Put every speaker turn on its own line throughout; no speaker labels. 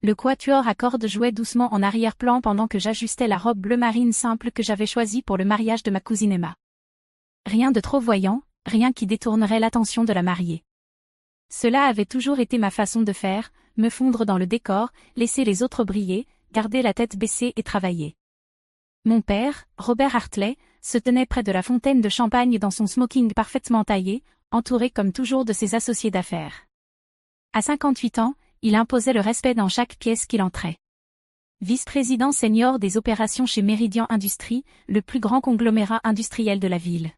Le quatuor à cordes jouait doucement en arrière-plan pendant que j'ajustais la robe bleu marine simple que j'avais choisie pour le mariage de ma cousine Emma. Rien de trop voyant, rien qui détournerait l'attention de la mariée. Cela avait toujours été ma façon de faire, me fondre dans le décor, laisser les autres briller, garder la tête baissée et travailler. Mon père, Robert Hartley, se tenait près de la fontaine de champagne dans son smoking parfaitement taillé, entouré comme toujours de ses associés d'affaires. À 58 ans, il imposait le respect dans chaque pièce qu'il entrait. Vice-président senior des opérations chez Meridian Industries, le plus grand conglomérat industriel de la ville.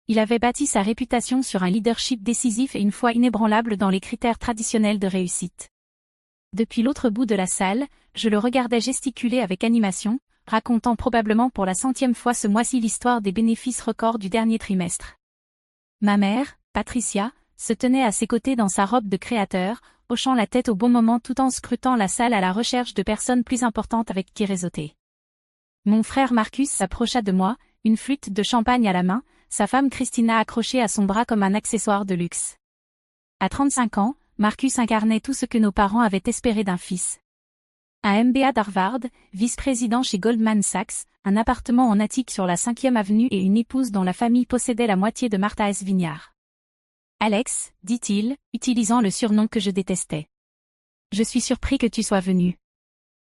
Il avait bâti sa réputation sur un leadership décisif et une foi inébranlable dans les critères traditionnels de réussite. Depuis l'autre bout de la salle, je le regardais gesticuler avec animation, racontant probablement pour la 100e fois ce mois-ci l'histoire des bénéfices records du dernier trimestre. Ma mère, Patricia, se tenait à ses côtés dans sa robe de créateur, hochant la tête au bon moment tout en scrutant la salle à la recherche de personnes plus importantes avec qui réseauter. Mon frère Marcus s'approcha de moi, une flûte de champagne à la main, sa femme Christina accrochée à son bras comme un accessoire de luxe. À 35 ans, Marcus incarnait tout ce que nos parents avaient espéré d'un fils. Un MBA d'Harvard, vice-président chez Goldman Sachs, un appartement en attique sur la 5e avenue et une épouse dont la famille possédait la moitié de Martha S. Vineyard. Alex, dit-il, utilisant le surnom que je détestais. Je suis surpris que tu sois venu.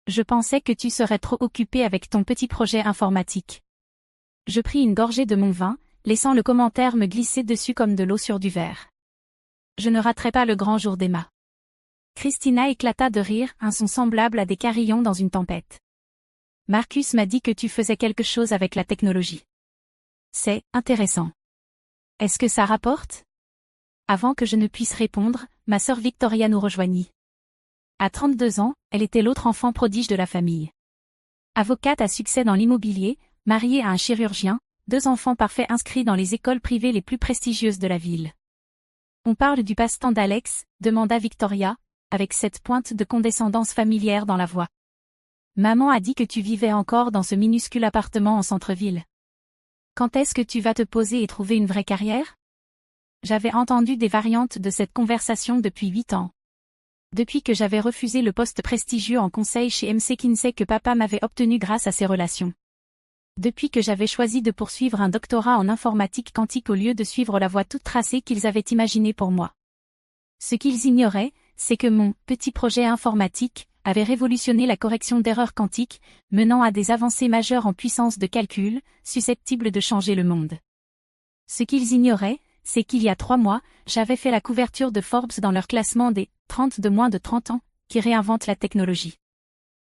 Je pensais que tu serais trop occupé avec ton petit projet informatique. Je pris une gorgée de mon vin, laissant le commentaire me glisser dessus comme de l'eau sur du verre. Je ne raterai pas le grand jour d'Emma. Christina éclata de rire, un son semblable à des carillons dans une tempête. Marcus m'a dit que tu faisais quelque chose avec la technologie. C'est intéressant. Est-ce que ça rapporte? Avant que je ne puisse répondre, ma sœur Victoria nous rejoignit. À 32 ans, elle était l'autre enfant prodige de la famille. Avocate à succès dans l'immobilier, mariée à un chirurgien, 2 enfants parfaits inscrits dans les écoles privées les plus prestigieuses de la ville. On parle du passe-temps d'Alex, demanda Victoria, avec cette pointe de condescendance familière dans la voix. Maman a dit que tu vivais encore dans ce minuscule appartement en centre-ville. Quand est-ce que tu vas te poser et trouver une vraie carrière? J'avais entendu des variantes de cette conversation depuis 8 ans. Depuis que j'avais refusé le poste prestigieux en conseil chez MC Kinsey que papa m'avait obtenu grâce à ses relations. Depuis que j'avais choisi de poursuivre un doctorat en informatique quantique au lieu de suivre la voie toute tracée qu'ils avaient imaginée pour moi. Ce qu'ils ignoraient, c'est que mon petit projet informatique avait révolutionné la correction d'erreurs quantiques, menant à des avancées majeures en puissance de calcul, susceptibles de changer le monde. Ce qu'ils ignoraient, c'est qu'il y a 3 mois, j'avais fait la couverture de Forbes dans leur classement des 30 de moins de 30 ans, qui réinventent la technologie.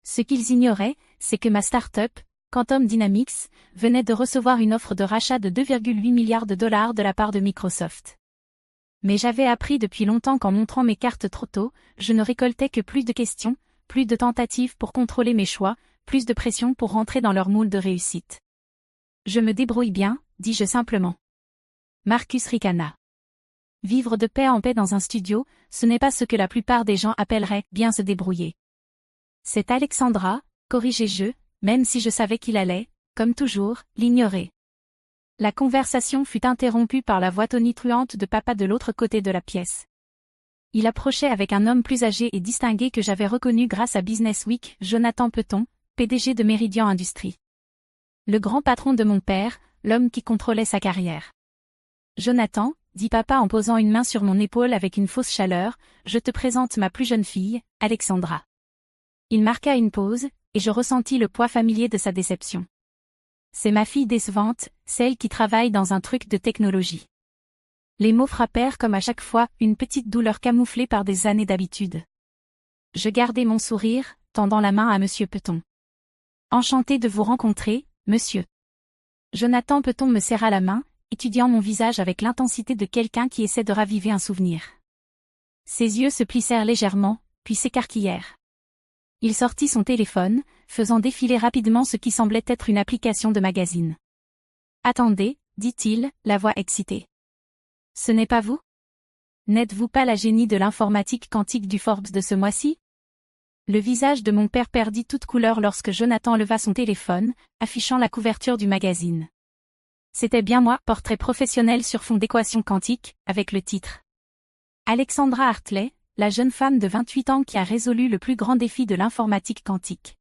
Ce qu'ils ignoraient, c'est que ma start-up, Quantum Dynamics, venait de recevoir une offre de rachat de 2,8 milliards de dollars de la part de Microsoft. Mais j'avais appris depuis longtemps qu'en montrant mes cartes trop tôt, je ne récoltais que plus de questions, plus de tentatives pour contrôler mes choix, plus de pression pour rentrer dans leur moule de réussite. Je me débrouille bien, dis-je simplement. Marcus ricana. Vivre de paix en paix dans un studio, ce n'est pas ce que la plupart des gens appelleraient bien se débrouiller. C'est Alexandra, corrigeai-je, même si je savais qu'il allait, comme toujours, l'ignorer. La conversation fut interrompue par la voix tonitruante de papa de l'autre côté de la pièce. Il approchait avec un homme plus âgé et distingué que j'avais reconnu grâce à Business Week, Jonathan Peton, PDG de Meridian Industries. Le grand patron de mon père, l'homme qui contrôlait sa carrière. Jonathan, dit papa en posant une main sur mon épaule avec une fausse chaleur, je te présente ma plus jeune fille, Alexandra. Il marqua une pause, et je ressentis le poids familier de sa déception. C'est ma fille décevante, celle qui travaille dans un truc de technologie. Les mots frappèrent comme à chaque fois une petite douleur camouflée par des années d'habitude. Je gardai mon sourire, tendant la main à Monsieur Peton. Enchanté de vous rencontrer, monsieur. Jonathan Peton me serra la main, étudiant mon visage avec l'intensité de quelqu'un qui essaie de raviver un souvenir. Ses yeux se plissèrent légèrement, puis s'écarquillèrent. Il sortit son téléphone, faisant défiler rapidement ce qui semblait être une application de magazine. « Attendez, dit-il, la voix excitée. Ce n'est pas vous? N'êtes-vous pas la génie de l'informatique quantique du Forbes de ce mois-ci? » Le visage de mon père perdit toute couleur lorsque Jonathan leva son téléphone, affichant la couverture du magazine. C'était bien moi, portrait professionnel sur fond d'équation quantique, avec le titre. Alexandra Hartley, la jeune femme de 28 ans qui a résolu le plus grand défi de l'informatique quantique.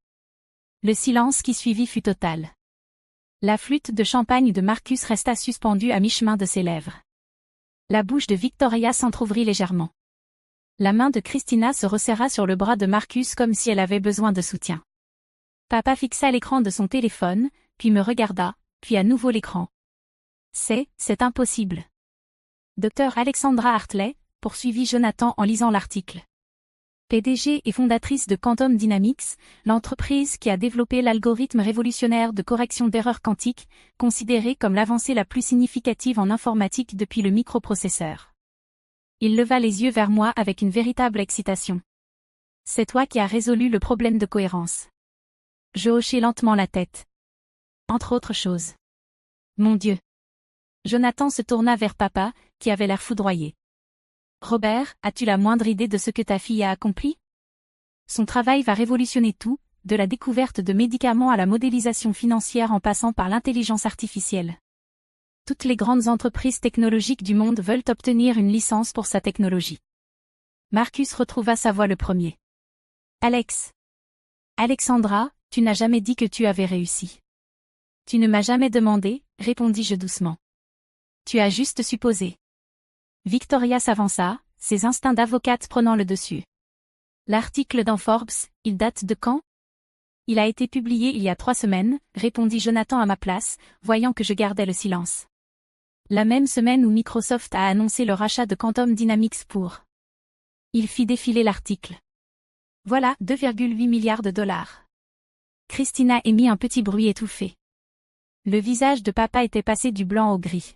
Le silence qui suivit fut total. La flûte de champagne de Marcus resta suspendue à mi-chemin de ses lèvres. La bouche de Victoria s'entr'ouvrit légèrement. La main de Christina se resserra sur le bras de Marcus comme si elle avait besoin de soutien. Papa fixa l'écran de son téléphone, puis me regarda, puis à nouveau l'écran. C'est impossible. Dr Alexandra Hartley, poursuivit Jonathan en lisant l'article. PDG et fondatrice de Quantum Dynamics, l'entreprise qui a développé l'algorithme révolutionnaire de correction d'erreurs quantiques, considéré comme l'avancée la plus significative en informatique depuis le microprocesseur. Il leva les yeux vers moi avec une véritable excitation. C'est toi qui as résolu le problème de cohérence. Je hochai lentement la tête. Entre autres choses. Mon Dieu. Jonathan se tourna vers papa, qui avait l'air foudroyé. Robert, as-tu la moindre idée de ce que ta fille a accompli? Son travail va révolutionner tout, de la découverte de médicaments à la modélisation financière en passant par l'intelligence artificielle. Toutes les grandes entreprises technologiques du monde veulent obtenir une licence pour sa technologie. Marcus retrouva sa voix le premier. Alexandra, tu n'as jamais dit que tu avais réussi. Tu ne m'as jamais demandé, répondis-je doucement. Tu as juste supposé. Victoria s'avança, ses instincts d'avocate prenant le dessus. L'article dans Forbes, il date de quand? Il a été publié il y a 3 semaines, répondit Jonathan à ma place, voyant que je gardais le silence. La même semaine où Microsoft a annoncé le rachat de Quantum Dynamics pour. Il fit défiler l'article. Voilà, 2,8 milliards de dollars. Christina émit un petit bruit étouffé. Le visage de papa était passé du blanc au gris.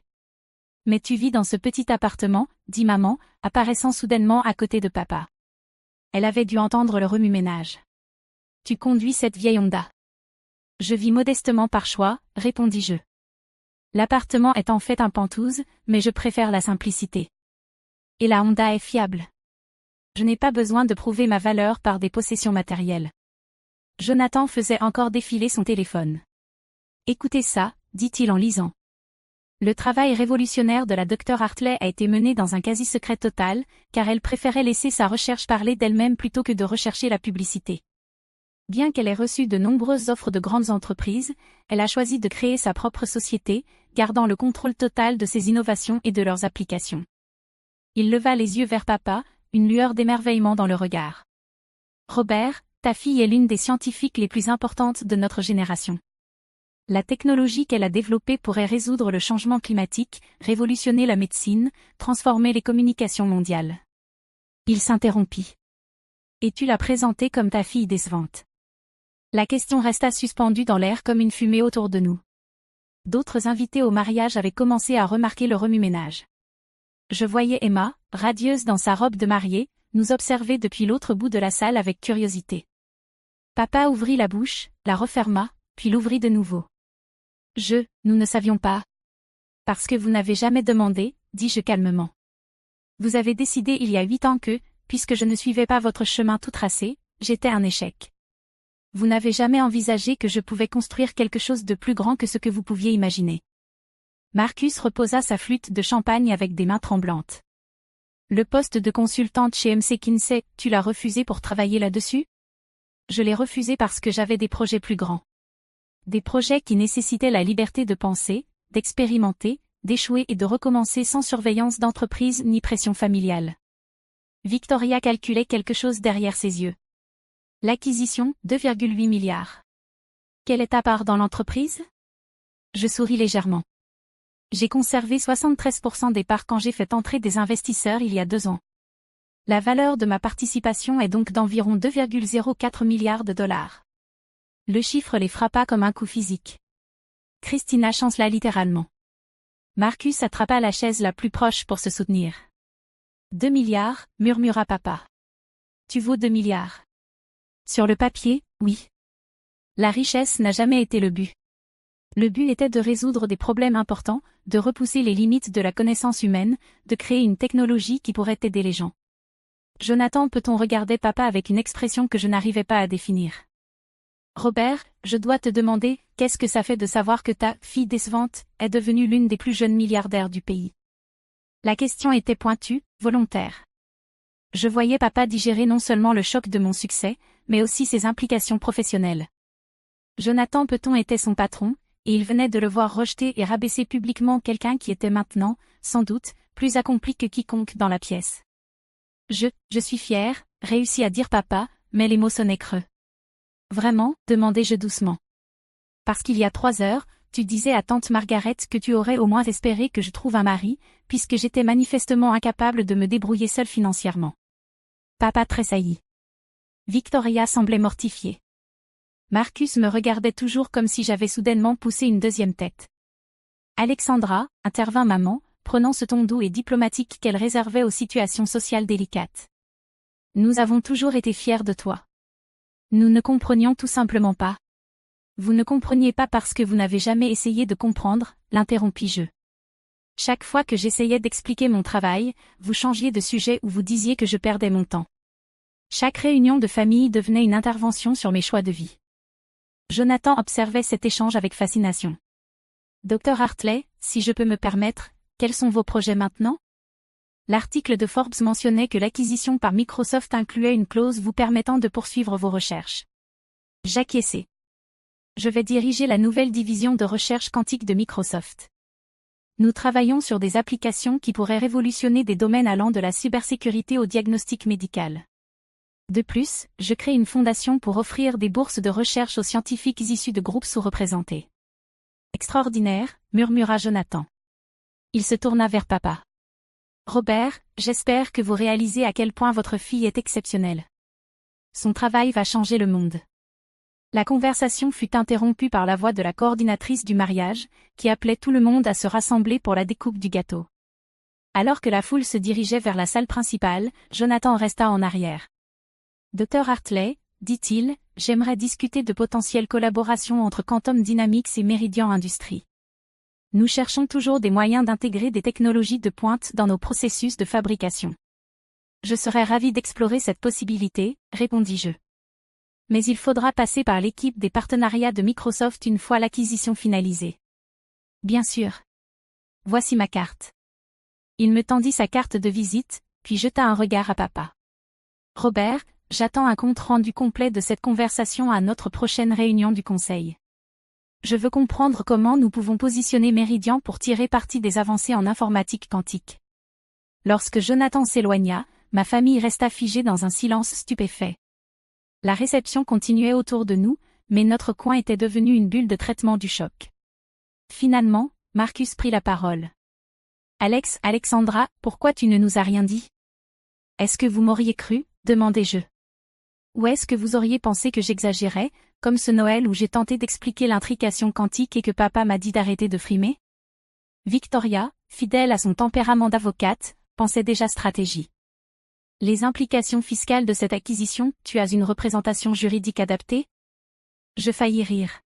Mais tu vis dans ce petit appartement, dit maman, apparaissant soudainement à côté de papa. Elle avait dû entendre le remue-ménage. Tu conduis cette vieille Honda. Je vis modestement par choix, répondis-je. L'appartement est en fait un pantouse, mais je préfère la simplicité. Et la Honda est fiable. Je n'ai pas besoin de prouver ma valeur par des possessions matérielles. Jonathan faisait encore défiler son téléphone. Écoutez ça, dit-il en lisant. Le travail révolutionnaire de la Dr Hartley a été mené dans un quasi-secret total, car elle préférait laisser sa recherche parler d'elle-même plutôt que de rechercher la publicité. Bien qu'elle ait reçu de nombreuses offres de grandes entreprises, elle a choisi de créer sa propre société, gardant le contrôle total de ses innovations et de leurs applications. Il leva les yeux vers papa, une lueur d'émerveillement dans le regard. Robert, ta fille est l'une des scientifiques les plus importantes de notre génération. La technologie qu'elle a développée pourrait résoudre le changement climatique, révolutionner la médecine, transformer les communications mondiales. Il s'interrompit. Et tu l'as présentée comme ta fille décevante. La question resta suspendue dans l'air comme une fumée autour de nous. D'autres invités au mariage avaient commencé à remarquer le remue-ménage. Je voyais Emma, radieuse dans sa robe de mariée, nous observer depuis l'autre bout de la salle avec curiosité. Papa ouvrit la bouche, la referma, puis l'ouvrit de nouveau. Nous ne savions pas. Parce que vous n'avez jamais demandé, dis-je calmement. Vous avez décidé il y a 8 ans que, puisque je ne suivais pas votre chemin tout tracé, j'étais un échec. Vous n'avez jamais envisagé que je pouvais construire quelque chose de plus grand que ce que vous pouviez imaginer. Marcus reposa sa flûte de champagne avec des mains tremblantes. Le poste de consultante chez MC Kinsey, tu l'as refusé pour travailler là-dessus? Je l'ai refusé parce que j'avais des projets plus grands. Des projets qui nécessitaient la liberté de penser, d'expérimenter, d'échouer et de recommencer sans surveillance d'entreprise ni pression familiale. Victoria calculait quelque chose derrière ses yeux. L'acquisition, 2,8 milliards. Quelle est ta part dans l'entreprise? Je souris légèrement. J'ai conservé 73% des parts quand j'ai fait entrer des investisseurs il y a 2 ans. La valeur de ma participation est donc d'environ 2,04 milliards de dollars. Le chiffre les frappa comme un coup physique. Christina chancela littéralement. Marcus attrapa la chaise la plus proche pour se soutenir. 2 milliards, murmura papa. Tu vaux 2 milliards. Sur le papier, oui. La richesse n'a jamais été le but. Le but était de résoudre des problèmes importants, de repousser les limites de la connaissance humaine, de créer une technologie qui pourrait aider les gens. Jonathan peut-on regarder papa avec une expression que je n'arrivais pas à définir. Robert, je dois te demander, qu'est-ce que ça fait de savoir que ta fille décevante est devenue l'une des plus jeunes milliardaires du pays? La question était pointue, volontaire. Je voyais papa digérer non seulement le choc de mon succès, mais aussi ses implications professionnelles. Jonathan Peton était son patron, et il venait de le voir rejeter et rabaisser publiquement quelqu'un qui était maintenant, sans doute, plus accompli que quiconque dans la pièce. Je suis fière, réussit à dire papa, mais les mots sonnaient creux. Vraiment, demandai-je doucement. Parce qu'il y a 3 heures, tu disais à tante Margaret que tu aurais au moins espéré que je trouve un mari, puisque j'étais manifestement incapable de me débrouiller seule financièrement. Papa tressaillit. Victoria semblait mortifiée. Marcus me regardait toujours comme si j'avais soudainement poussé une deuxième tête. Alexandra, intervint maman, prenant ce ton doux et diplomatique qu'elle réservait aux situations sociales délicates. Nous avons toujours été fiers de toi. Nous ne comprenions tout simplement pas. Vous ne compreniez pas parce que vous n'avez jamais essayé de comprendre, l'interrompis-je. Chaque fois que j'essayais d'expliquer mon travail, vous changiez de sujet ou vous disiez que je perdais mon temps. Chaque réunion de famille devenait une intervention sur mes choix de vie. Jonathan observait cet échange avec fascination. Dr Hartley, si je peux me permettre, quels sont vos projets maintenant? L'article de Forbes mentionnait que l'acquisition par Microsoft incluait une clause vous permettant de poursuivre vos recherches. J'acquiesçai. Je vais diriger la nouvelle division de recherche quantique de Microsoft. Nous travaillons sur des applications qui pourraient révolutionner des domaines allant de la cybersécurité au diagnostic médical. De plus, je crée une fondation pour offrir des bourses de recherche aux scientifiques issus de groupes sous-représentés. Extraordinaire, murmura Jonathan. Il se tourna vers papa. Robert, j'espère que vous réalisez à quel point votre fille est exceptionnelle. Son travail va changer le monde. La conversation fut interrompue par la voix de la coordinatrice du mariage, qui appelait tout le monde à se rassembler pour la découpe du gâteau. Alors que la foule se dirigeait vers la salle principale, Jonathan resta en arrière. Dr Hartley, dit-il, j'aimerais discuter de potentielles collaborations entre Quantum Dynamics et Meridian Industries. Nous cherchons toujours des moyens d'intégrer des technologies de pointe dans nos processus de fabrication. Je serais ravi d'explorer cette possibilité, répondis-je. Mais il faudra passer par l'équipe des partenariats de Microsoft une fois l'acquisition finalisée. Bien sûr. Voici ma carte. Il me tendit sa carte de visite, puis jeta un regard à papa. Robert, j'attends un compte-rendu complet de cette conversation à notre prochaine réunion du conseil. Je veux comprendre comment nous pouvons positionner Meridian pour tirer parti des avancées en informatique quantique. Lorsque Jonathan s'éloigna, ma famille resta figée dans un silence stupéfait. La réception continuait autour de nous, mais notre coin était devenu une bulle de traitement du choc. Finalement, Marcus prit la parole. Alexandra, pourquoi tu ne nous as rien dit? Est-ce que vous m'auriez cru? Demandai-je. Ou est-ce que vous auriez pensé que j'exagérais, comme ce Noël où j'ai tenté d'expliquer l'intrication quantique et que papa m'a dit d'arrêter de frimer? Victoria, fidèle à son tempérament d'avocate, pensait déjà stratégie. Les implications fiscales de cette acquisition, tu as une représentation juridique adaptée? Je faillis rire.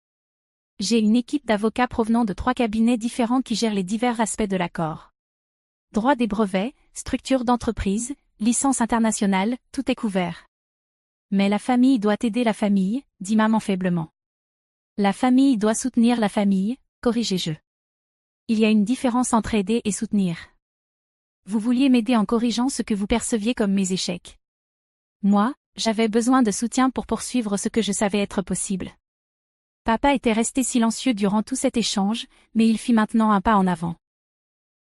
J'ai une équipe d'avocats provenant de 3 cabinets différents qui gèrent les divers aspects de l'accord. Droit des brevets, structure d'entreprise, licence internationale, tout est couvert. Mais la famille doit aider la famille, dit maman faiblement. La famille doit soutenir la famille, corrigeai-je. Il y a une différence entre aider et soutenir. Vous vouliez m'aider en corrigeant ce que vous perceviez comme mes échecs. Moi, j'avais besoin de soutien pour poursuivre ce que je savais être possible. Papa était resté silencieux durant tout cet échange, mais il fit maintenant un pas en avant.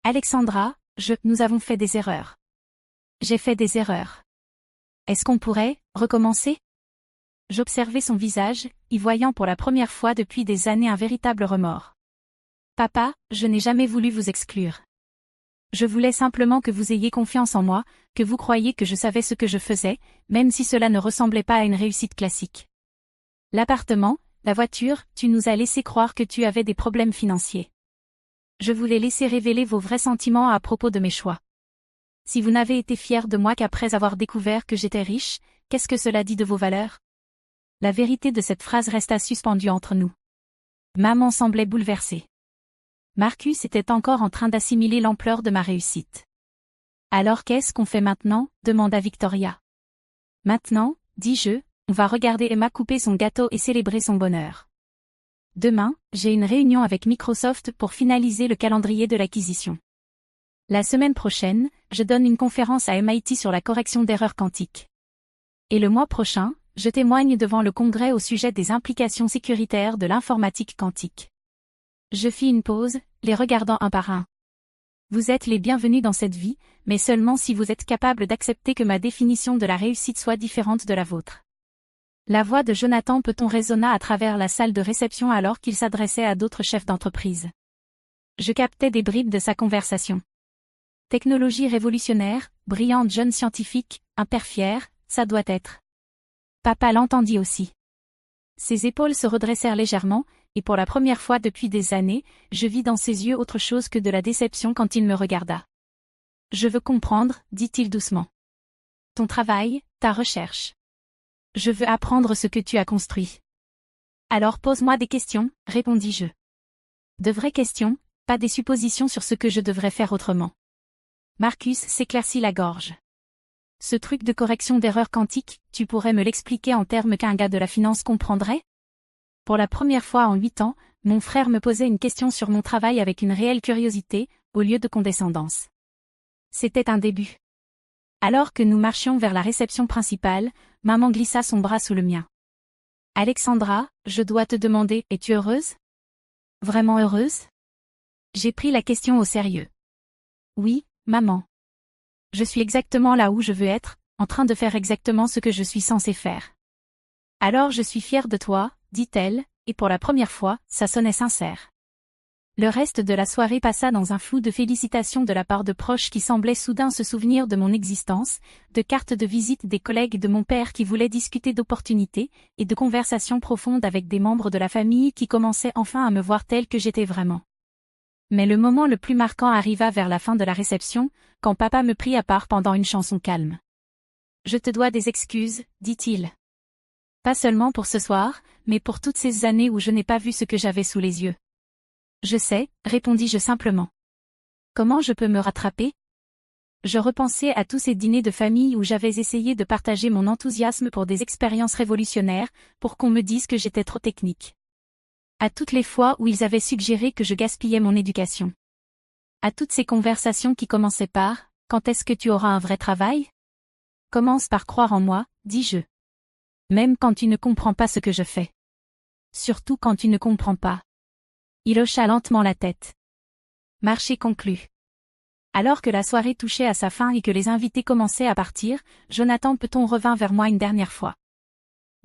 Alexandra, nous avons fait des erreurs. J'ai fait des erreurs. Est-ce qu'on pourrait recommencer? J'observais son visage, y voyant pour la première fois depuis des années un véritable remords. Papa, je n'ai jamais voulu vous exclure. Je voulais simplement que vous ayez confiance en moi, que vous croyiez que je savais ce que je faisais, même si cela ne ressemblait pas à une réussite classique. L'appartement, la voiture, tu nous as laissé croire que tu avais des problèmes financiers. Je voulais laisser révéler vos vrais sentiments à propos de mes choix. Si vous n'avez été fier de moi qu'après avoir découvert que j'étais riche, qu'est-ce que cela dit de vos valeurs? La vérité de cette phrase resta suspendue entre nous. Maman semblait bouleversée. Marcus était encore en train d'assimiler l'ampleur de ma réussite. Alors qu'est-ce qu'on fait maintenant? Demanda Victoria. Maintenant, dis-je, on va regarder Emma couper son gâteau et célébrer son bonheur. Demain, j'ai une réunion avec Microsoft pour finaliser le calendrier de l'acquisition. La semaine prochaine, je donne une conférence à MIT sur la correction d'erreurs quantiques. Et le mois prochain, je témoigne devant le Congrès au sujet des implications sécuritaires de l'informatique quantique. Je fis une pause, les regardant un par un. Vous êtes les bienvenus dans cette vie, mais seulement si vous êtes capable d'accepter que ma définition de la réussite soit différente de la vôtre. La voix de Jonathan Peton résonna à travers la salle de réception alors qu'il s'adressait à d'autres chefs d'entreprise. Je captais des bribes de sa conversation. Technologie révolutionnaire, brillante jeune scientifique, un père fier, ça doit être. Papa l'entendit aussi. Ses épaules se redressèrent légèrement, et pour la première fois depuis des années, je vis dans ses yeux autre chose que de la déception quand il me regarda. Je veux comprendre, dit-il doucement. Ton travail, ta recherche. Je veux apprendre ce que tu as construit. Alors pose-moi des questions, répondis-je. De vraies questions, pas des suppositions sur ce que je devrais faire autrement. Marcus s'éclaircit la gorge. Ce truc de correction d'erreurs quantiques, tu pourrais me l'expliquer en termes qu'un gars de la finance comprendrait? Pour la première fois en 8 ans, mon frère me posait une question sur mon travail avec une réelle curiosité, au lieu de condescendance. C'était un début. Alors que nous marchions vers la réception principale, maman glissa son bras sous le mien. Alexandra, je dois te demander, es-tu heureuse? Vraiment heureuse? J'ai pris la question au sérieux. Oui, maman. Je suis exactement là où je veux être, en train de faire exactement ce que je suis censée faire. Alors je suis fière de toi, dit-elle, et pour la première fois, ça sonnait sincère. Le reste de la soirée passa dans un flou de félicitations de la part de proches qui semblaient soudain se souvenir de mon existence, de cartes de visite des collègues de mon père qui voulaient discuter d'opportunités, et de conversations profondes avec des membres de la famille qui commençaient enfin à me voir telle que j'étais vraiment. Mais le moment le plus marquant arriva vers la fin de la réception, quand papa me prit à part pendant une chanson calme. Je te dois des excuses, dit-il. Pas seulement pour ce soir, mais pour toutes ces années où je n'ai pas vu ce que j'avais sous les yeux. Je sais, répondis-je simplement. Comment je peux me rattraper? Je repensais à tous ces dîners de famille où j'avais essayé de partager mon enthousiasme pour des expériences révolutionnaires, pour qu'on me dise que j'étais trop technique. À toutes les fois où ils avaient suggéré que je gaspillais mon éducation. À toutes ces conversations qui commençaient par « Quand est-ce que tu auras un vrai travail ?» Commence par croire en moi, dis-je. Même quand tu ne comprends pas ce que je fais. Surtout quand tu ne comprends pas. Il hocha lentement la tête. Marché conclu. Alors que la soirée touchait à sa fin et que les invités commençaient à partir, Jonathan Peton revint vers moi une dernière fois.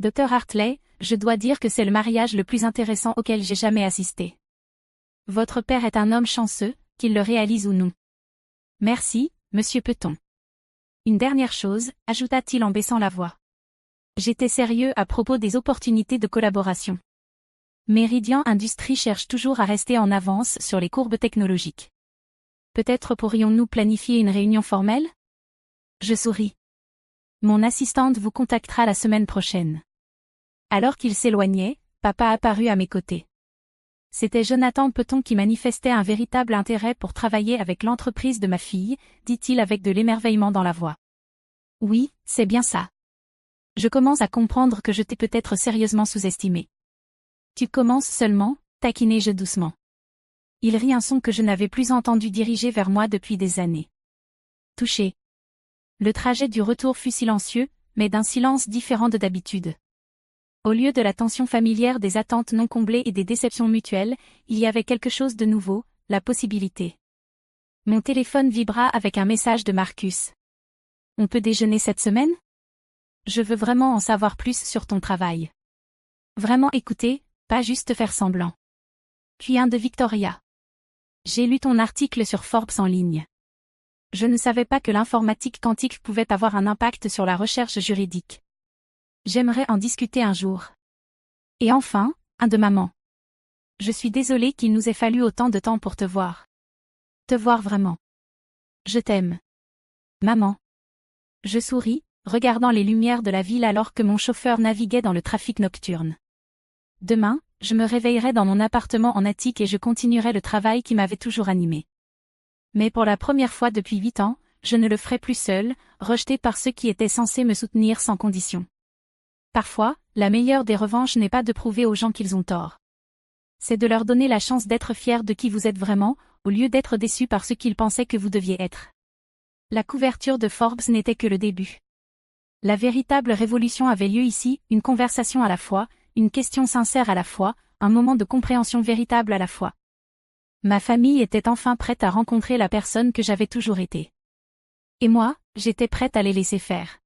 Dr Hartley, je dois dire que c'est le mariage le plus intéressant auquel j'ai jamais assisté. Votre père est un homme chanceux, qu'il le réalise ou non. Merci, monsieur Peton. Une dernière chose, ajouta-t-il en baissant la voix. J'étais sérieux à propos des opportunités de collaboration. Meridian Industries cherche toujours à rester en avance sur les courbes technologiques. Peut-être pourrions-nous planifier une réunion formelle? Je souris. Mon assistante vous contactera la semaine prochaine. Alors qu'il s'éloignait, papa apparut à mes côtés. C'était Jonathan Peton qui manifestait un véritable intérêt pour travailler avec l'entreprise de ma fille, dit-il avec de l'émerveillement dans la voix. Oui, c'est bien ça. Je commence à comprendre que je t'ai peut-être sérieusement sous-estimé. Tu commences seulement, taquinai-je doucement. Il rit un son que je n'avais plus entendu diriger vers moi depuis des années. Touché. Le trajet du retour fut silencieux, mais d'un silence différent de d'habitude. Au lieu de la tension familière des attentes non comblées et des déceptions mutuelles, il y avait quelque chose de nouveau, la possibilité. Mon téléphone vibra avec un message de Marcus. On peut déjeuner cette semaine? Je veux vraiment en savoir plus sur ton travail. Vraiment écouter, pas juste faire semblant. Puis un de Victoria. J'ai lu ton article sur Forbes en ligne. Je ne savais pas que l'informatique quantique pouvait avoir un impact sur la recherche juridique. J'aimerais en discuter un jour. Et enfin, un de maman. Je suis désolée qu'il nous ait fallu autant de temps pour te voir. Te voir vraiment. Je t'aime. Maman. Je souris, regardant les lumières de la ville alors que mon chauffeur naviguait dans le trafic nocturne. Demain, je me réveillerai dans mon appartement en attique et je continuerai le travail qui m'avait toujours animé. Mais pour la première fois depuis 8 ans, je ne le ferai plus seul, rejeté par ceux qui étaient censés me soutenir sans condition. Parfois, la meilleure des revanches n'est pas de prouver aux gens qu'ils ont tort. C'est de leur donner la chance d'être fiers de qui vous êtes vraiment, au lieu d'être déçus par ce qu'ils pensaient que vous deviez être. La couverture de Forbes n'était que le début. La véritable révolution avait lieu ici, une conversation à la fois, une question sincère à la fois, un moment de compréhension véritable à la fois. Ma famille était enfin prête à rencontrer la personne que j'avais toujours été. Et moi, j'étais prête à les laisser faire.